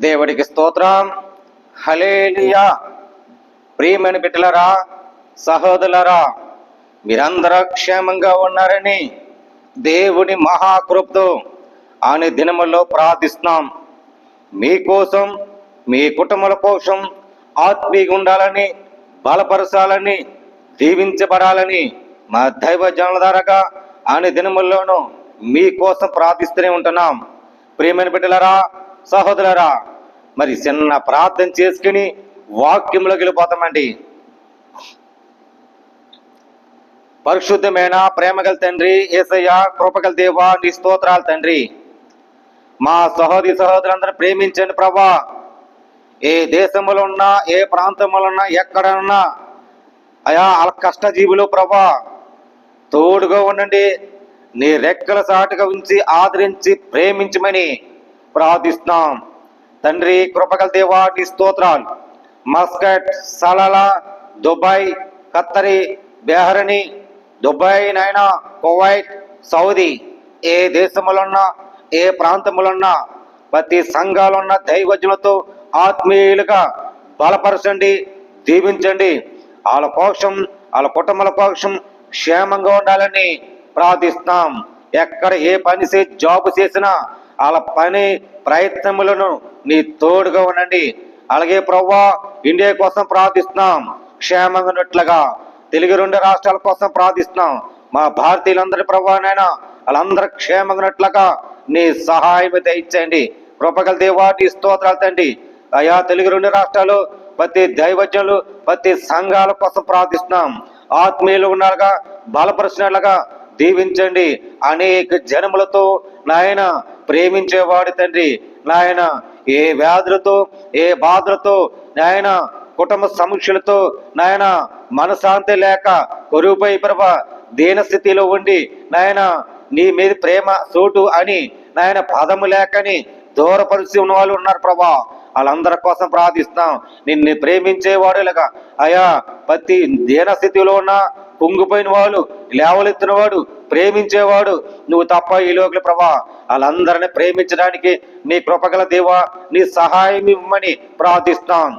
దేవుడికి స్తోత్రం. హల్లెలూయా. ప్రియమైన బిడ్డలారా, సహోదరులారా, మీరందరూ క్షేమంగా ఉన్నారని దేవుని మహాకృపతో అనే దినముల్లో ప్రార్థిస్తున్నాం. మీకోసం, మీ కుటుంబాల కోసం ఆత్మీయంగా ఉండాలని, బలపరచాలని, దీవించబడాలని మా దైవజనుల ద్వారాగా అనే దినముల్లోనూ మీకోసం ప్రార్థిస్తూనే ఉంటున్నాం. ప్రియమైన బిడ్డలారా, సహోదరులారా, మరి చిన్న ప్రార్థన చేసుకుని వాక్యంలోకి వెళ్ళిపోతామండి. పరిశుద్ధమైన ప్రేమగల తండ్రి యేసయ్య, కృపగల దేవా, నీ స్తోత్రాలు తండ్రి. మా సహోదరులందరూ ప్రేమించండి ప్రభా. ఏ దేశంలో ఉన్నా, ఏ ప్రాంతంలో ఉన్నా, ఎక్కడన్నా అయా కష్టజీవులు ప్రభా తోడుగా ఉండండి. నీ రెక్కల సాటుగా ఉంచి ఆదరించి ప్రేమించమని ప్రార్థిస్తున్నాం తండ్రి. కృపగల దేవా, నీ స్తోత్రాలు. మస్కట్, సలాలా, దుబాయ్, ఖత్తరి, బెహ్రని, దుబాయ్ నైనా, కువైట్, సౌదీ, ఏ దేశంలో ఉన్నా, ఏ ప్రాంతంలో ఉన్నా, ప్రతి సంఘాలు ఉన్న దైవజనులతో ఆత్మీయులుగా బలపరచండి, దీవించండి. వాళ్ళ కోసం, వాళ్ళ కుటుంబాల కోసం క్షేమంగా ఉండాలని ప్రార్థిస్తున్నాం. ఎక్కడ ఏ పని జాబ్ చేసినా వాళ్ళ పని ప్రయత్నములను నీ తోడుగా ఉండండి. అలాగే ప్రభువా, ఇండియా కోసం ప్రార్థిస్తున్నాం, క్షేమంగా ఉన్నట్లుగా. తెలుగు 2 రాష్ట్రాల కోసం ప్రార్థిస్తున్నాం. మా భారతీయులందరి ప్రభువానైనా వాళ్ళందరూ క్షేమంగా ఉన్నట్లుగా నీ సహాయం దయచేయండి. కృపగల దేవా, నీ స్తోత్రాలు తండ్రి. అయా తెలుగు 2 రాష్ట్రాలు ప్రతి దైవజనులు, ప్రతి సంఘాల కోసం ప్రార్థిస్తున్నాం. ఆత్మీయులు ఉన్నారుగా, బలపరిచినట్లుగా దీవించండి. అనేక జనములతో నాయన ప్రేమించేవాడు తండ్రి. నాయన ఏ వ్యాధులతో, ఏ బాధలతో, నాయన కుటుంబ సమస్యలతో, నాయన మనశాంతి లేక కొరువుపై ప్రభా దీనస్థితిలో ఉండి, నాయన నీ మీద ప్రేమ చోటు అని నాయన పదము లేకని దూరపరిచి ఉన్న వాళ్ళు ఉన్నారు ప్రభా. వాళ్ళందరి కోసం ప్రార్థిస్తున్నాం. నిన్ను ప్రేమించేవాడులాగా అయా ప్రతి దీనస్థితిలో ఉన్న కుంగిపోయిన వాడు, లేవలెత్తిన వాడు, ప్రేమించేవాడు నువ్వు తప్ప ఈ లోకల ప్రభా. వాళ్ళందరినీ ప్రేమించడానికి నీ కృపగల దేవా, నీ సహాయం ఇవ్వమని ప్రార్థిస్తున్నాం.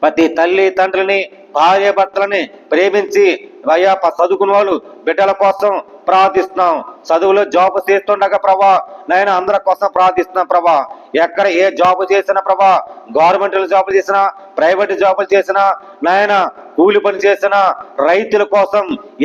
ప్రతి తల్లి తండ్రిని, భార్య భర్తలని ప్రేమించి అయ్యా చదువుకున్న వాళ్ళు బిడ్డల కోసం ప్రార్థిస్తున్నాం. చదువులో జాబ్ చేస్తుండగా ప్రభా నాయన అందరి కోసం ప్రార్థిస్తున్నాం ప్రభా. ఎక్కడ ఏ జాబ్ చేసినా ప్రభా, గవర్నమెంట్ జాబ్ చేసినా, ప్రైవేట్ జాబులు చేసినా, నాయన కూలి పని చేసినా, రైతుల కోసం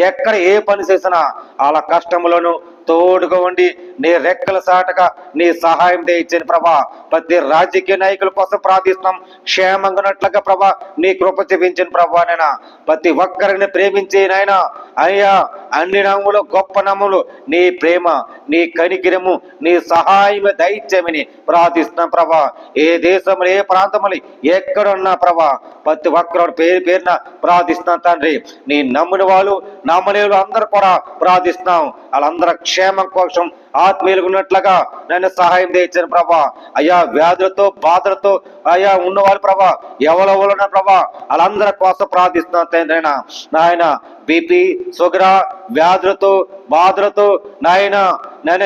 ఎక్కడ ఏ పని చేసినా వాళ్ళ కష్టములను తోడుగా ఉండి నీ రెక్కల సాటగా నీ సహాయం చేయించండి ప్రభా. ప్రతి రాజకీయ నాయకుల కోసం ప్రార్థిస్తున్నాం, క్షేమంగా ఉన్నట్లుగా ప్రభా నీ కృప చూపించండి ప్రభా. నైనా ప్రతి ఒక్కరిని ప్రేమించి నాయన అయ్యా అన్ని నామములు, గొప్ప నామములు నీ ప్రేమ, నీ కనికిరము, నీ సహాయం దయచేయమని ప్రార్థిస్తున్నాం ప్రభా. ఏ దేశంలో, ఏ ప్రాంతంలో ఎక్కడున్నా ప్రభా ప్రతి ఒక్కరు పేరు పేరున ప్రార్థిస్తున్నాం తండ్రి. నీ నమ్మిన వాళ్ళు, నమ్మని వాళ్ళు అందరూ కూడా ప్రార్థిస్తున్నాం. వాళ్ళందరూ క్షేమం కోసం ఆత్మీయులుగా ఉన్నట్లుగా నన్ను సహాయం చేయించాను ప్రభా. అయ్యా వ్యాధులతో, బాధలతో అయ్యా ఉన్నవాళ్ళు ప్రభా, ఎవరో ఉన్న ప్రభా వాళ్ళందరి కోసం ప్రార్థిస్తున్నాను తండ్రి. నాయన బీపీ, షుగర్ వ్యాధులతో, బాధలతో, నాయన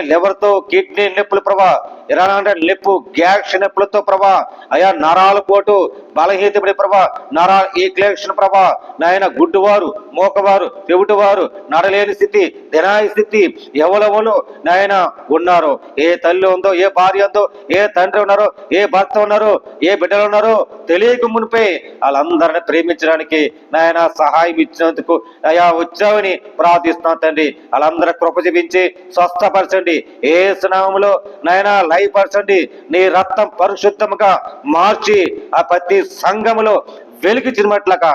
లివర్తో, కిడ్నీ నొప్పులు ప్రభా, ఎలాంటి నొప్పు, గ్యాస్ నొప్పులతో ప్రభా, అయా నరాల పోటు, బలహీనపడి ప్రభా, నరాల ఈక్లేషన్ ప్రభా, నాయన గుడ్డువారు, మోకవారు, చెవిటివారు, నడలేని స్థితి, దినాయి స్థితి ఎవరెవరు నాయన ఉన్నారు, ఏ తల్లి ఉందో, ఏ భార్య ఉందో, ఏ తండ్రి ఉన్నారో, ఏ భర్త ఉన్నారో, ఏ బిడ్డలు ఉన్నారో తెలియక మునిపే వాళ్ళందరిని ప్రేమించడానికి నాయన సహాయం ఇచ్చినందుకు అయా వచ్చావని ప్రార్థిస్తున్నాను తండ్రి. వాళ్ళందరూ కృప చూపించి స్వస్థపరచండి. ఏ స్నామంలో నాయన లయపరచండి. నీ రక్తం పరిశుద్ధముగా మార్చి ఆ ప్రతి సంఘములో వెలికి చిరుమట్లాక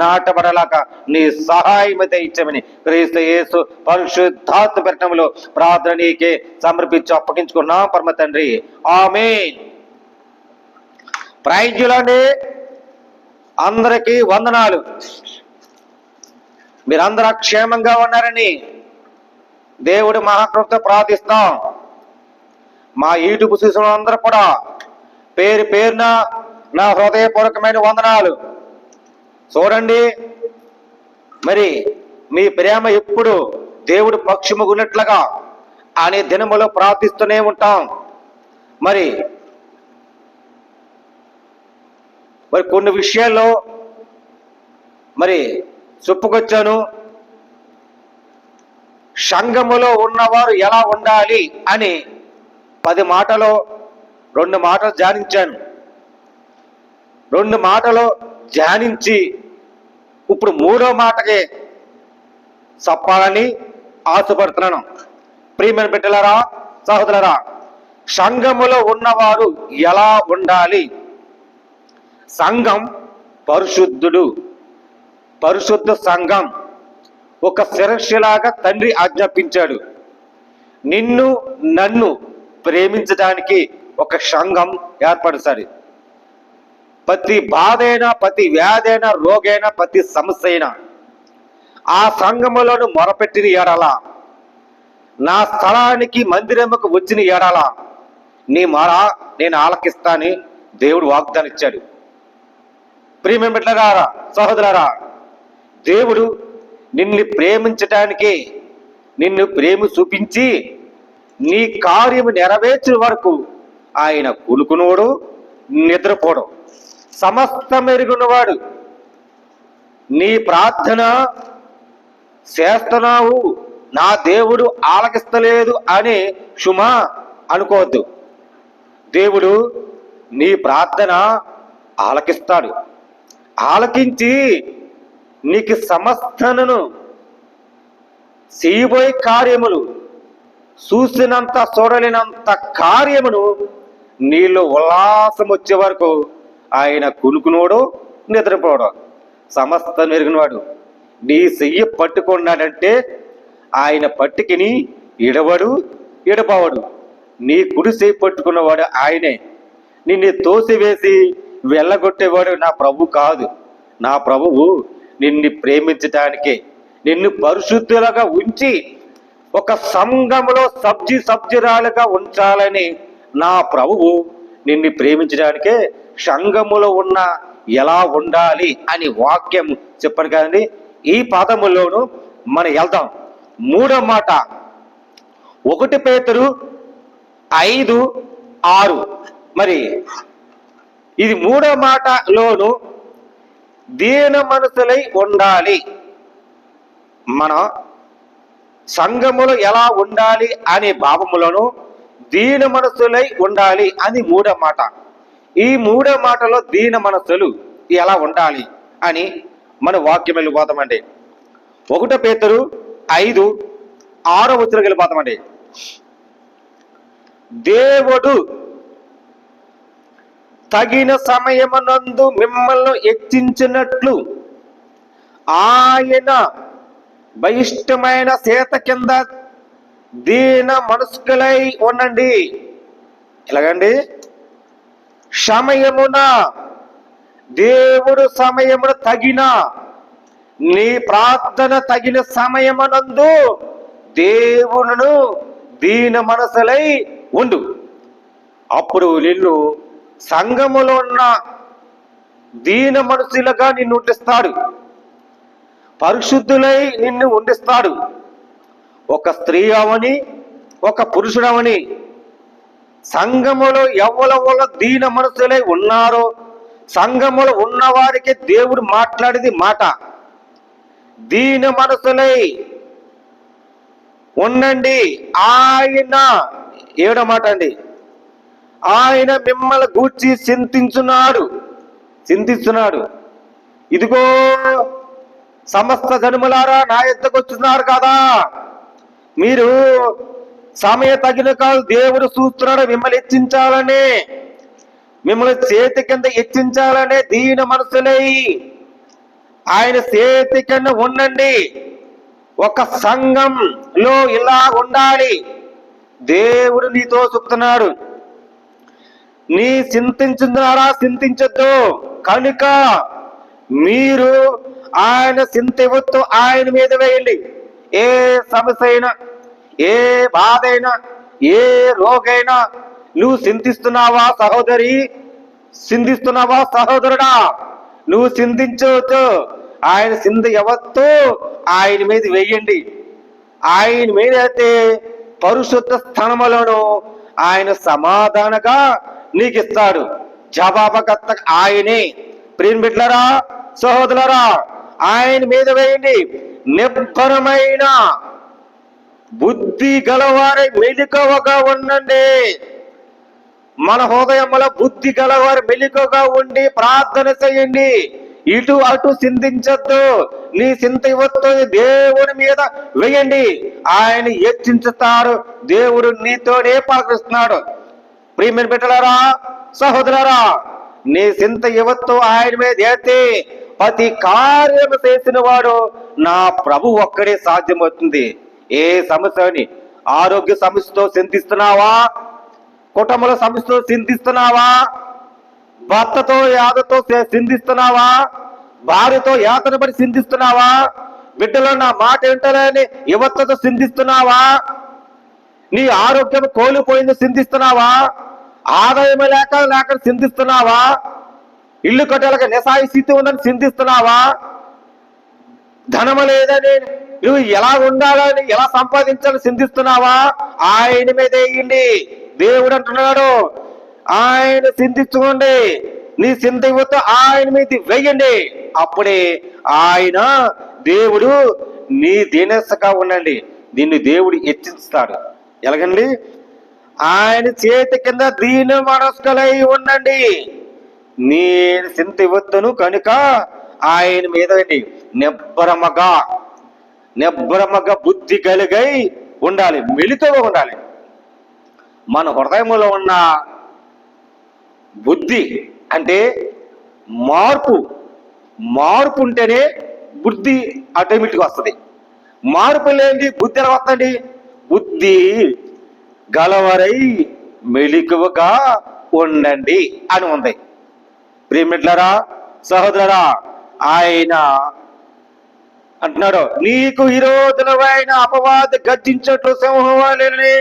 నాటబడలాక నీ సహాయం ఇచ్చమని క్రీస్తు యేసు పరిశుద్ధాత్మ పెట్టడంలో ప్రార్థన నీకే సమర్పించి అప్పగించుకున్నాం పరమ తండ్రి. ఆమేన్. ప్రైజ్యులండి, అందరికీ వందనాలు. మీరందరూ క్షేమంగా ఉన్నారని దేవుడి మహాకృపతో ప్రార్థిస్తాం. మా యూట్యూబ్ చూసిన అందరూ కూడా పేరు పేరున నా హృదయపూర్వకమైన వందనాలు. చూడండి, మరి మీ ప్రేమ ఎప్పుడు దేవుడు పక్షముగున్నట్లుగా అనే దినములో ప్రార్థిస్తూనే ఉంటాం. మరి మరి కొన్ని విషయాల్లో మరి చెప్పుకొచ్చాను. సంఘములో ఉన్నవారు ఎలా ఉండాలి అని 10 మాటలో 2 మాటలు ధ్యానించాను. 2 మాటలు ధ్యానించి ఇప్పుడు 3వ మాటకే చెప్పాలని ఆశపడుతున్నాను. ప్రియమైన బిడ్డలారా, సహోదరులారా, సంఘములో ఉన్నవారు ఎలా ఉండాలి? సంఘం పరిశుద్ధ సంఘం ఒక శిరస్సులాగా తండ్రి ఆజ్ఞాపించాడు. నిన్ను నన్ను ప్రేమించడానికి ఒక సంఘం ఏర్పడసారి. ప్రతి బాధ అయినా, ప్రతి వ్యాధి అయినా, రోగైనా, ప్రతి సమస్య అయినా ఆ సంఘములను మొరపెట్టిన ఎడల, నా స్థలానికి మందిరముకు వచ్చిన ఎడల నీ మొర నేను ఆలకిస్తానని దేవుడు వాగ్దానం ఇచ్చాడు. ప్రియమైన బిడ్డలారా, సహోదరులారా, దేవుడు నిన్ను ప్రేమించటానికి నిన్ను ప్రేమ చూపించి నీ కార్యము నెరవేర్చిన వరకు ఆయన కులుకునోడు, నిద్రపోవడం సమస్తం ఎరుగున్నవాడు. నీ ప్రార్థన చేస్తున్నావు, నా దేవుడు ఆలకిస్తలేదు అని సుమా అనుకోవద్దు. దేవుడు నీ ప్రార్థన ఆలకిస్తాడు. ఆలకించి నీకు సమస్తను చేయబోయే కార్యములు, చూసినంత చూడలేనంత కార్యమును నీళ్ళు ఉల్లాసం వచ్చే వరకు ఆయన కునుకునోడు, నిద్రపోవడం సమస్తం ఎరిగినవాడు. నీ చెయ్యి పట్టుకున్నాడంటే ఆయన పట్టుకుని ఇడబవడు. నీ కుడి చెయ్యి పట్టుకున్నవాడు ఆయనే. నిన్ను తోసివేసి వెళ్ళగొట్టేవాడు నా ప్రభు కాదు. నా ప్రభువు నిన్ను ప్రేమించటానికే, నిన్ను పరిశుద్ధులుగా ఉంచి ఒక సంఘములో సభ్యురాలుగా ఉంచాలని నా ప్రభువు నిన్ను ప్రేమించడానికే సంఘములో ఉన్న ఎలా ఉండాలి అని వాక్యం చెప్పాను కదండి. ఈ పాదములోను మనం వెళ్దాం. 3వ మాట 1 పేతురు 5:6. మరి ఇది 3వ మాటలోను దీన మనసులై ఉండాలి. మన సంఘములో ఎలా ఉండాలి అనే భావములను దీన మనసులై ఉండాలి అని 3వ మాట. ఈ 3వ మాటలో దీన మనసులు ఎలా ఉండాలి అని మన వాక్యం వెళ్ళిపోతామండి. 1 పేతురు 5:6 వెళ్ళిపోతామండి. దేవుడు తగిన సమయమునందు మిమ్మల్ని హెచ్చించినట్లు ఆయన బహిష్టమైన చేత కింద దీన మనస్కులై ఉండండి. ఎలాగండి? సమయమున దేవుడు సమయమున తగిన, నీ ప్రార్థన తగిన సమయమునందు దేవుడును దీన మనసులై ఉండు. అప్పుడు నిన్ను సంఘములో ఉన్న దీన మనసులుగా నిన్ను ఉండిస్తాడు. పరిశుద్ధులై నిన్ను ఉండిస్తాడు. ఒక స్త్రీ అవని, ఒక పురుషుడవని సంఘములో ఎవరెవరు దీన మనసులై ఉన్నారో, సంఘములో ఉన్నవారికి దేవుడు మాట్లాడేది మాట. దీన మనసులై ఉండండి. ఆయన 7వ మాట అండి, ఆయన మిమ్మల్ని గూర్చి చింతిస్తున్నాడు. ఇదిగో సమస్త జనుములారా నా యొద్దకు వచ్చున్నారు కదా, మీరు సమయ తగిన కాదు దేవుడు చూస్తున్నాడు మిమ్మల్ని హెచ్చించాలని, మిమ్మల్ని చేతి కింద హెచ్చించాలనే దీన మనసులై ఆయన చేతి కింద ఉండండి. ఒక సంఘంలో ఇలా ఉండాలి. దేవుడు నీతో చెప్తున్నాడు. నీ చింతించున్నారా? చింతించొద్దు. కనుక మీరు ఆయన చింతవద్దు, ఆయన మీద వేయండి. ఏ సమస్య అయినా, ఏ బాధ అయినా, ఏ రోగైనా నువ్వు చింతిస్తున్నావా సహోదరి? చింతిస్తున్నావా సహోదరుడా? నువ్వు చింతించవద్దు. ఆయన చింత ఎవత్తు ఆయన మీద వేయండి. ఆయన మీద అయితే పరిశుద్ధ స్థానములను ఆయన సమాధానగా నీకు ఇస్తాడు. జవాబకర్త ఆయనే. ప్రియమైన బిడ్డలారా, సహోదరులారా, ఆయన మీద వేయండి. నిబ్బరమైన బుద్ధి గలవారి మెలకువగా ఉండండి. మన హృదయంలో బుద్ధి గలవారి మెలకువగా ఉండి ప్రార్థన చేయండి. ఇటు అటు చింతించద్దు. నీ చింత ఇవ్వద్దు, దేవుని మీద వేయండి. ఆయన హెచ్చించుతారు. దేవుడు నీతోనే పలకరిస్తున్నాడు. ప్రియమైన బిడ్డలారా, సహోదరులారా, నీ చింత ఇవ్వద్దు, ఆయన మీద వేస్తే ప్రతి కార్యము చేసిన వాడు నా ప్రభు ఒక్కడే సాధ్యమవుతుంది. ఏ సమస్యని, ఆరోగ్య సమస్యతో చింతిస్తున్నావా? కుటుంబంలో సమస్యతో చింతిస్తున్నావా? భర్తతో యాదతో చింతిస్తున్నావా? భార్యతో యాతన పడి చింతిస్తున్నావా? బిడ్డలో నా మాట ఏంటని యువతతో చింతిస్తున్నావా? నీ ఆరోగ్యం కోల్పోయింది చింతిస్తున్నావా? ఆదాయం లేక చింతిస్తున్నావా? ఇల్లు కట్టాలక నిసాయి స్థితి ఉందని చింతిస్తున్నావా? ధనము లేదని నువ్వు ఎలా ఉండాలని, ఎలా సంపాదించాలని చింతిస్తున్నావా? ఆయన మీద వేయండి. దేవుడు అంటున్నాడు, ఆయన చింతించుకోండి. నీ చింత ఇవ్వతో ఆయన మీద వేయండి. అప్పుడే ఆయన దేవుడు నీ దీనస్సుగా ఉండండి. దీన్ని దేవుడు హెచ్చిస్తాడు. ఎలాగండి? ఆయన చేతి కింద దీన మనస్కులై ఉండండి. నేను చింత ఇవ్వద్దును కనుక ఆయన మీద వేయండి. నిబ్బరమగా బుద్ధి కలిగై ఉండాలి, మెలికగా ఉండాలి. మన హృదయంలో ఉన్న బుద్ధి అంటే మార్పు ఉంటేనే బుద్ధి ఆటోమేటిక్గా వస్తుంది. మార్పు లేని బుద్ధి ఎలా వస్తుంది? బుద్ధి గలవరై మెలికగా ఉండండి అని ఉంది. ప్రియమిట్లరా, సహోదరురా, ఆయన అంటున్నాడు, నీకు విరోధులైన అపవాది గర్జించట్లు సింహవాలని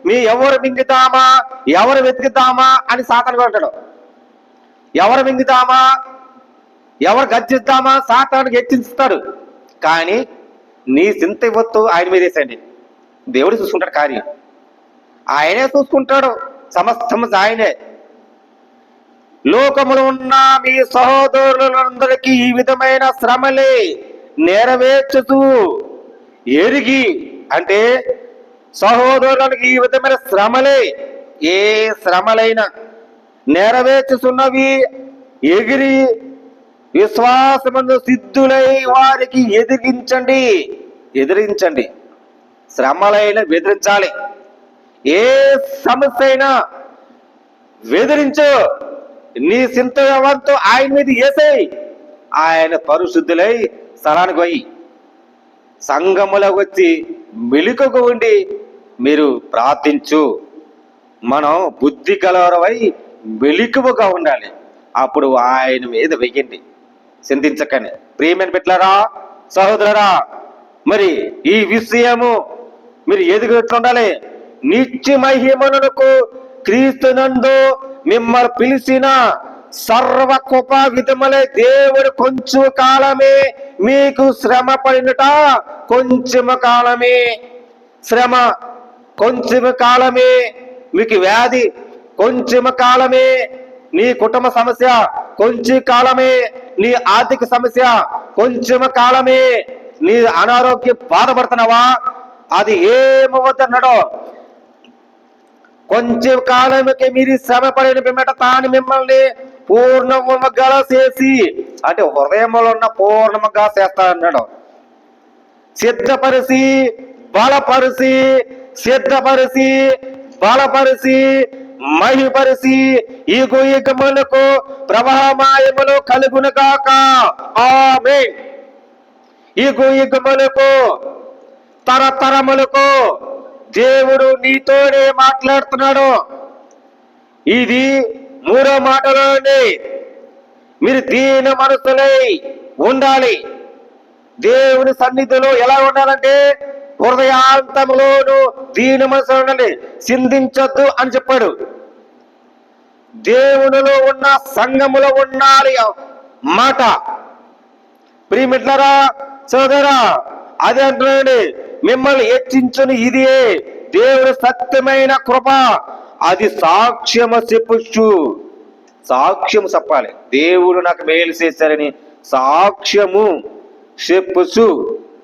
మీ ఎవరు మింగుతామా, ఎవరు వెతుకుతామా అని సాతాను అంటాడు. ఎవరు మింగుతామా, ఎవరు గర్జిస్తామా సాతానుకి హెచ్చించుతాడు. కానీ నీ చింత ఇవ్వత్తు ఆయన మీద వేసండి. దేవుడు చూసుకుంటాడు కార్యం. ఆయనే చూసుకుంటాడు. సమస్తం ఆయనే. లోకములో ఉన్న మీ సహోదరులందరికీ ఈ విధమైన శ్రమలే నెరవేర్చుతూ ఎరిగి, అంటే సహోదరులకు ఈ విధమైన శ్రమలే, ఏ శ్రమలైనా నెరవేర్చుతున్నవి ఎగిరి విశ్వాసమందు సిద్ధులై వారికి ఎదిరించండి. శ్రమలైన బెదిరించాలి. ఏ సమస్య అయినా బెదిరించు. నీ చింతవంతో ఆయన మీద వేసేయి. ఆయన పరిశుద్ధులై స్థలానికి పోయి సంఘములో వచ్చి మెలుకగా ఉండి మీరు ప్రార్థించు. మనం బుద్ధి కలవరవై మెలుకువగా ఉండాలి. అప్పుడు ఆయన మీద వెయ్యండి, చింతించకండి. ప్రియమైన బిడ్డలారా, సహోదరులారా, మరి ఈ విషయము మీరు ఎదుగుతుండాలి. నిత్య మహిమలకు క్రీస్తునందు మిమ్మల్ని పిలిచిన సర్వ కృప విధములే దేవుడు కొంచెం కాలమే మీకు శ్రమ పడినట, కొంచెం కాలమే శ్రమ, కొంచెం కాలమే మీకు వ్యాధి, కొంచెం కాలమే నీ కుటుంబ సమస్య, కొంచెం కాలమే నీ ఆర్థిక సమస్య, కొంచెం కాలమే నీ అనారోగ్య బాధపడుతున్నావా, అది ఏమవుతున్నాడో కొంచెం కాలంకి మీరు శ్రమ పడిన పిమ్మట తాను మిమ్మల్ని పూర్ణముగా చేసి, అంటే హృదయంలో ఉన్న పూర్ణముగా చేస్తానన్నాడు. సిద్ధపరిచి బలపరిచి మహిపరిచి యుగములకు ప్రవాహమాయములు కలుగునుగాక. ఆమేన్. యుగములకు తరతరములకు దేవుడు నీతోనే మాట్లాడుతున్నాడు. ఇది మూడో మాటలోనే మీరు దీన మనసులై ఉండాలి. దేవుని సన్నిధిలో ఎలా ఉండాలంటే హృదయాంతములోను దీన మనసు ఉండాలి, చింతించొద్దు అని చెప్పాడు. దేవునిలో ఉన్న సంఘములో ఉండాలి మాట. ప్రియమిట్లరా, సోదరా, అదే అంటున్నాడు, మిమ్మల్ని హెచ్చించును ఇదే దేవుడు సత్యమైన కృప, అది సాక్ష్యము చెప్పుచ్చు. సాక్ష్యము చెప్పాలి. దేవుడు నాకు మేలు చేశారని సాక్ష్యము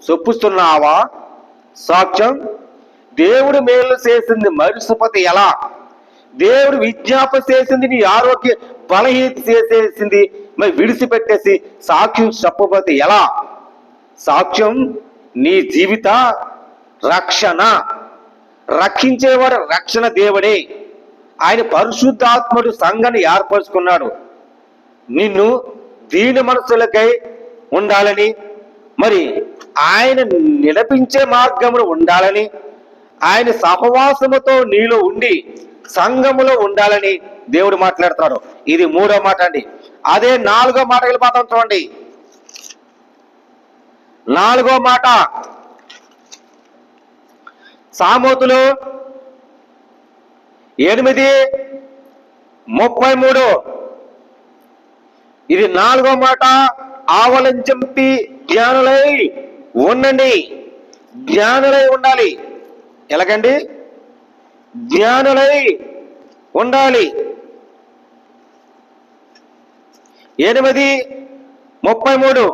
చెప్పుస్తున్నావా? సాక్ష్యం. దేవుడు మేలు చేసింది మరిచిపోతే ఎలా? దేవుడు విజ్ఞాపన చేసింది నీ ఆరోగ్య బలహీనత చేసేసింది మరి విడిచిపెట్టేసి సాక్ష్యం చెప్పబోతే ఎలా? సాక్ష్యం నీ జీవిత రక్షణ. రక్షించేవాడు రక్షణ దేవుడే. ఆయన పరిశుద్ధాత్ముడు సంఘాన్ని ఏర్పరుచుకున్నాడు. నిన్ను దీని మనసులకై ఉండాలని, మరి ఆయన నిలపించే మార్గమును ఉండాలని, ఆయన సహవాసముతో నీలో ఉండి సంఘములో ఉండాలని దేవుడు మాట్లాడుతున్నాడు. ఇది 3వ మాట అండి. అదే 4వ మాట వెళ్ళిపోతాం చూడండి. 4వ మాట సామోతులు 8:33. ఇది 4వ మాట. ఆవలించంపి జ్ఞానులై ఉండండి. జ్ఞానులై ఉండాలి. ఎలాగండి? జ్ఞానులై ఉండాలి. 8:33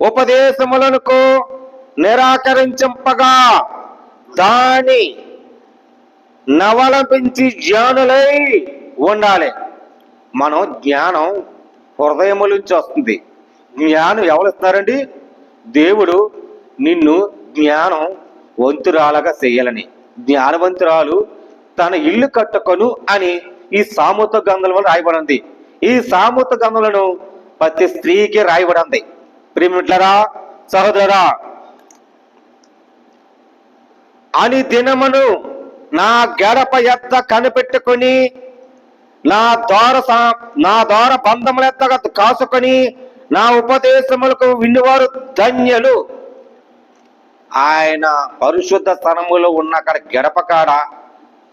ఉపదేశములకు నిరాకరించంపగా దాని నవలంపించి జ్ఞానులై ఉండాలి. మనం జ్ఞానం హృదయముల నుంచి వస్తుంది. జ్ఞానం ఎవరు ఇస్తున్నారండి? దేవుడు నిన్ను జ్ఞానం వంతురాలుగా చేయాలని. జ్ఞానవంతురాలు తన ఇల్లు కట్టుకొను అని ఈ సామెత గ్రంథంలో రాయబడింది. ఈ సామెత గ్రంథములను ప్రతి స్త్రీకి రాయబడింది. ప్రియమిట్లరా, సహోదరా, అని దినమును నా గడప ఎద్ద కనిపెట్టుకొని నా ద్వార బంధముల ఎద్ద కాసుకొని నా ఉపదేశములకు విన్నవారు ధన్యులు. ఆయన పరిశుద్ధ స్థలములో ఉన్న అక్కడ గడప కాడ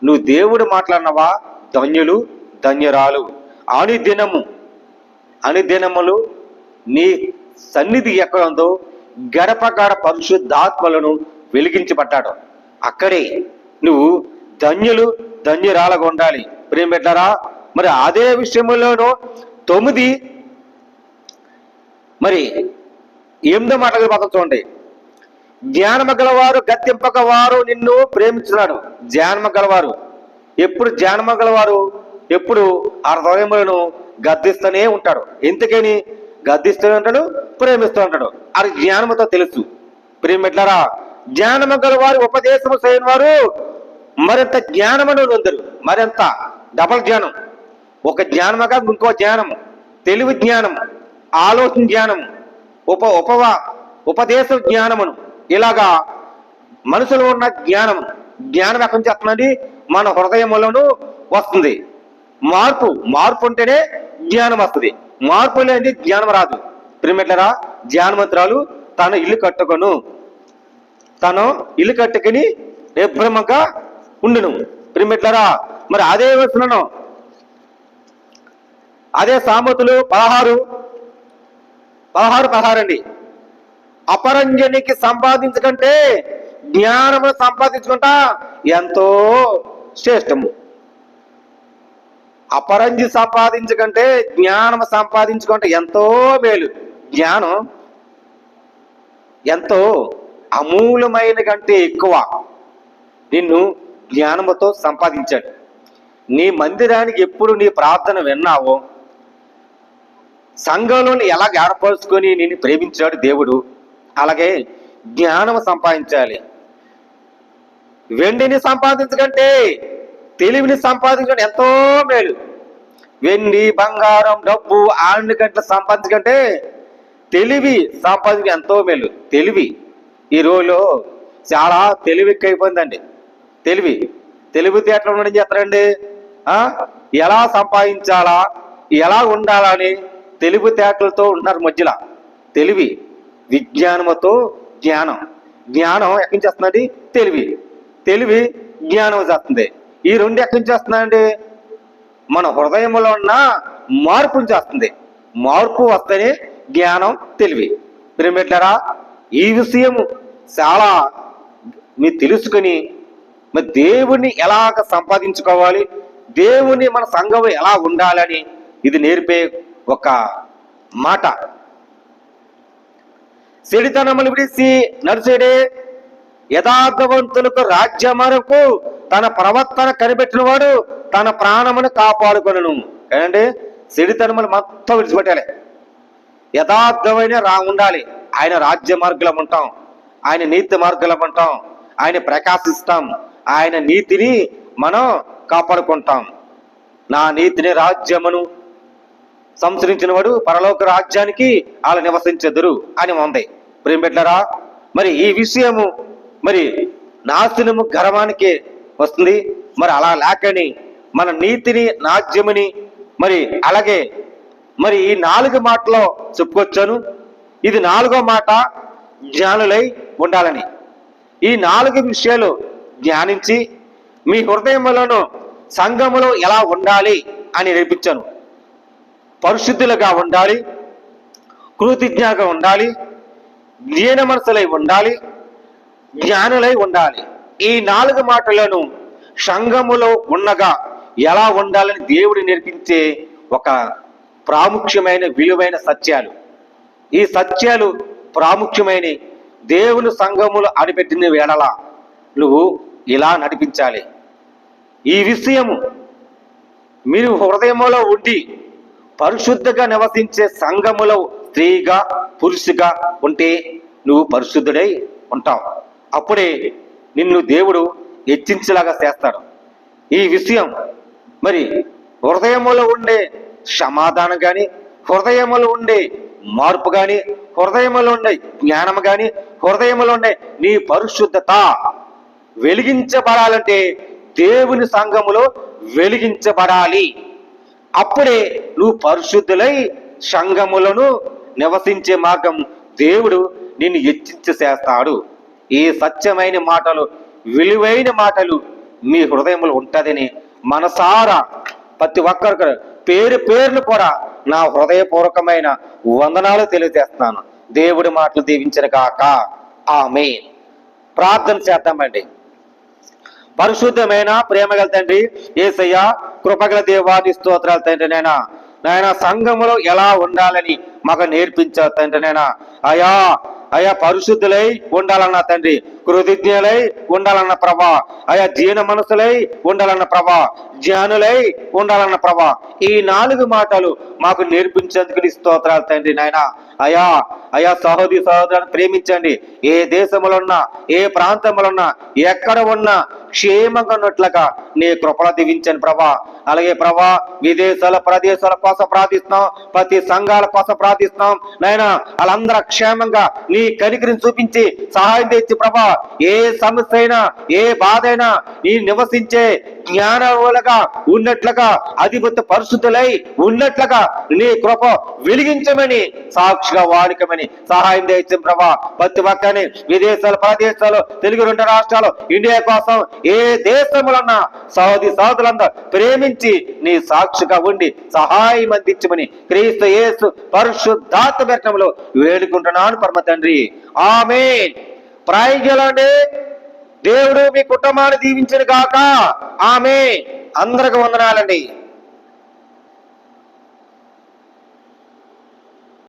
నువ్వు దేవుడు మాట్లాడినవా? ధన్యులు, ధన్యురాలు. అనుదినములు నీ సన్నిధి ఎక్కడ ఉందో గడప కాడ పరిశుద్ధాత్మలను వెలిగించబడ్డాడు. అక్కడే నువ్వు ధన్యులు, ధన్యురాలుగా ఉండాలి. ప్రియమిట్లరా, మరి అదే విషయంలోనూ 9 మరి 8వ మాటలు పదం చూడండి. జ్ఞానము గలవారు గద్దింపక వారు నిన్ను ప్రేమించున్నాడు. జ్ఞానము గలవారు ఎప్పుడు ఎప్పుడు ఆ హృదయములను గద్దిస్తూనే ఉంటాడు. ఎందుకని గద్దిస్తూనే ఉంటాడు? ప్రేమిస్తూ ఉంటాడు. అది జ్ఞానముతో తెలుసు. ప్రియమిట్లరా, జ్ఞానము గలవారు ఉపదేశము చేయని వారు మరింత జ్ఞానమును నొందరు. మరింత డబల్ జ్ఞానం. ఒక జ్ఞానముగా ఇంకో జ్ఞానము, తెలివి జ్ఞానము, ఆలోచన జ్ఞానము, ఉపదేశ జ్ఞానమును, ఇలాగా మనసులో ఉన్న జ్ఞానం ఎక్కడి నుంచి వస్తుందండి? మన హృదయములను వస్తుంది. మార్పు ఉంటేనే జ్ఞానం వస్తుంది. మార్పు లేని జ్ఞానం రాదు. ప్రియమిట్లరా, జ్ఞానవంతురాలు తన ఇల్లు కట్టుకుని నిర్భ్రమంగా ఉండును. ప్రియమిట్లరా, మరి అదే వస్తున్నాను. అదే సామెతలు 16 అండి. అపరంజనికి సంపాదించకంటే జ్ఞానము సంపాదించుకుంటా ఎంతో శ్రేష్టము. అపరంజి సంపాదించకంటే జ్ఞానం సంపాదించుకుంటే ఎంతో మేలు. జ్ఞానం ఎంతో అమూల్యమైన కంటే ఎక్కువ నిన్ను జ్ఞానముతో సంపాదించాడు. నీ మందిరానికి ఎప్పుడు నీ ప్రార్థన విన్నావో, సంఘంలో ఎలా ఏర్పరుచుకొని నిన్ను ప్రేమించాడు దేవుడు, అలాగే జ్ఞానం సంపాదించాలి. వెండిని సంపాదించకంటే తెలివిని సంపాదించడం ఎంతో మేలు. వెండి, బంగారం, డబ్బు, ఆడిని గంటలు సంపాదించకంటే తెలివి సంపాదించడం ఎంతో మేలు. తెలివి ఈ రోజులో చాలా తెలివికైపోయిందండి. తెలివితేటలు ఉండడం చేస్తారండి. ఎలా సంపాదించాలా, ఎలా ఉండాలని తెలివితేటలతో ఉన్నారు మధ్యలో. తెలివి విజ్ఞానముతో జ్ఞానం ఎక్కడి నుంచి వస్తుందండి? తెలివి జ్ఞానం చేస్తుంది. ఈ రెండు ఎక్కడి నుంచి వస్తుందండి? మన హృదయంలో ఉన్న మార్పు నుంచి వస్తుంది. మార్పు వస్తేనే జ్ఞానం, తెలివి. ప్రియమిట్లరా, ఈ విషయం చాలా మీరు తెలుసుకుని మరి దేవుణ్ణి ఎలాగ సంపాదించుకోవాలి, దేవుణ్ణి మన సంఘం ఎలా ఉండాలని ఇది నేర్పే ఒక మాట. చెడుతనములు విడిసి నడిచేడే యథార్థవంతులకు రాజ్యమరకు తన ప్రవర్తన కనిపెట్టిన వాడు తన ప్రాణమును కాపాడుకొనును. ఏంటంటే చెడుతనములు మొత్తం విడిచిపెట్టాలి, యథార్థమైన ఉండాలి. ఆయన రాజ్య మార్గంలో ఉంటాం, ఆయన నీతి మార్గంలో ఉంటాం, ఆయన ప్రకాశిస్తాం, ఆయన నీతిని మనం కాపాడుకుంటాం. నా నీతిని రాజ్యమును సంచరించిన వాడు పరలోక రాజ్యానికి వాళ్ళు నివసించెదరు అని ఉంది. ప్రేమిట్లరా, మరి ఈ విషయము మరి నాశనము గర్వానికి వస్తుంది. మరి అలా లేకని మన నీతిని రాజ్యముని మరి అలాగే మరి ఈ 4 మాటలో చెప్పుకొచ్చాను. ఇది 4వ మాట, జ్ఞానులై ఉండాలని. ఈ 4 విషయాలు ధ్యానించి మీ హృదయములను సంఘములో ఎలా ఉండాలి అని నేర్పించాను. పరిశుద్ధులుగా ఉండాలి, కృతజ్ఞగా ఉండాలి, జ్ఞాన మనసులై ఉండాలి, జ్ఞానులై ఉండాలి. ఈ 4 మాటలను సంఘములో ఉన్నగా ఎలా ఉండాలని దేవుడు నేర్పించే ఒక ప్రాముఖ్యమైన విలువైన సత్యాలు. ఈ సత్యాలు ప్రాముఖ్యమైన దేవుని సంఘములు అడిపెట్టిన వేళల నువ్వు ఇలా నడిపించాలి. ఈ విషయము మీరు హృదయములో ఉండి పరిశుద్ధంగా నివసించే సంఘములో స్త్రీగా పురుషుగా ఉంటే నువ్వు పరిశుద్ధుడై ఉంటావు. అప్పుడే నిన్ను దేవుడు హెచ్చించేలాగా చేస్తాడు. ఈ విషయం మరి హృదయములో ఉండే సమాధానం కానీ, హృదయములో ఉండే మార్పు కానీ, హృదయములో ఉండే జ్ఞానం కానీ, హృదయములో ఉండే నీ పరిశుద్ధత వెలిగించబడాలంటే దేవుని సంఘములో వెలిగించబడాలి. అప్పుడే నువ్వు పరిశుద్ధులై సంఘములను నివసించే మార్గం దేవుడు నిన్ను హెచ్చించేస్తాడు. ఈ సత్యమైన మాటలు, విలువైన మాటలు మీ హృదయంలో ఉంటుందని మనసారా ప్రతి ఒక్కరికి పేరు పేర్లు కూడా నా హృదయపూర్వకమైన వందనాలు తెలియజేస్తున్నాను. దేవుడి మాటలు దీవించిన కాక ఆమేన్. ప్రార్థన చేద్దామండి. పరిశుద్ధమైన ప్రేమగల తండ్రి యేసయ్య, కృపగల దేవాది స్తోత్రాలు తండ్రి. నాయన సంఘములో ఎలా ఉండాలని మాకు నేర్పించావు తండ్రి. అయా పరిశుద్ధులై ఉండాలన్న తండ్రి, కృతజ్ఞులై ఉండాలన్న ప్రభా, అయా జీన మనసులై ఉండాలన్న ప్రభా, జ్ఞానులై ఉండాలన్న ప్రభా, ఈ 4 మాటలు మాకు నేర్పించేందుకు స్తోత్రాలు తండ్రి. అయా సహోదరి సహోదరులను ప్రేమించండి. ఏ దేశంలో ఉన్నా, ఏ ప్రాంతంలో ఉన్నా, ఎక్కడ ఉన్నా క్షేమంగా ఉన్నట్లుగా నీ కృపణ దీవించండి ప్రభా. అలాగే ప్రభా, విదేశాల ప్రదేశాల కోసం ప్రార్థిస్తున్నాం, ప్రతి సంఘాల కోసం ప్రార్థిస్తున్నాం నాయనా. వాళ్ళందరూ క్షేమంగా నీ కనికరిని చూపించి సహాయం తెచ్చి ప్రభా, ఏ సమస్య అయినా, ఏ బాధ అయినా నీ నివసించే జ్ఞానములుగా ఉన్నట్లుగా, అధిపతి పరిశుద్ధులై ఉన్నట్లుగా నీ కృప వెలిగించమని, సాక్షిగా వాడుకమని సహాయం తెచ్చిన ప్రభా. ప్రతి ఒక్కరిని విదేశాల ప్రదేశాలు, తెలుగు 2 రాష్ట్రాలు, ఇండియా కోసం ఏ దేశములన్నా సహోదరి సహోదరులందరూ ప్రేమించి నీ సాక్షిగా ఉండి సహాయం అందించమని క్రీస్తు యేసు పరిశుద్ధాత్మ నామములో వేడుకుంటున్నాను పరమ తండ్రి. ఆమేన్. ప్రైజ్లాండి. దేవుడు మీ కుటుంబాన్ని దీవించును గాక. ఆమేన్. అందరికి వందనాలండి.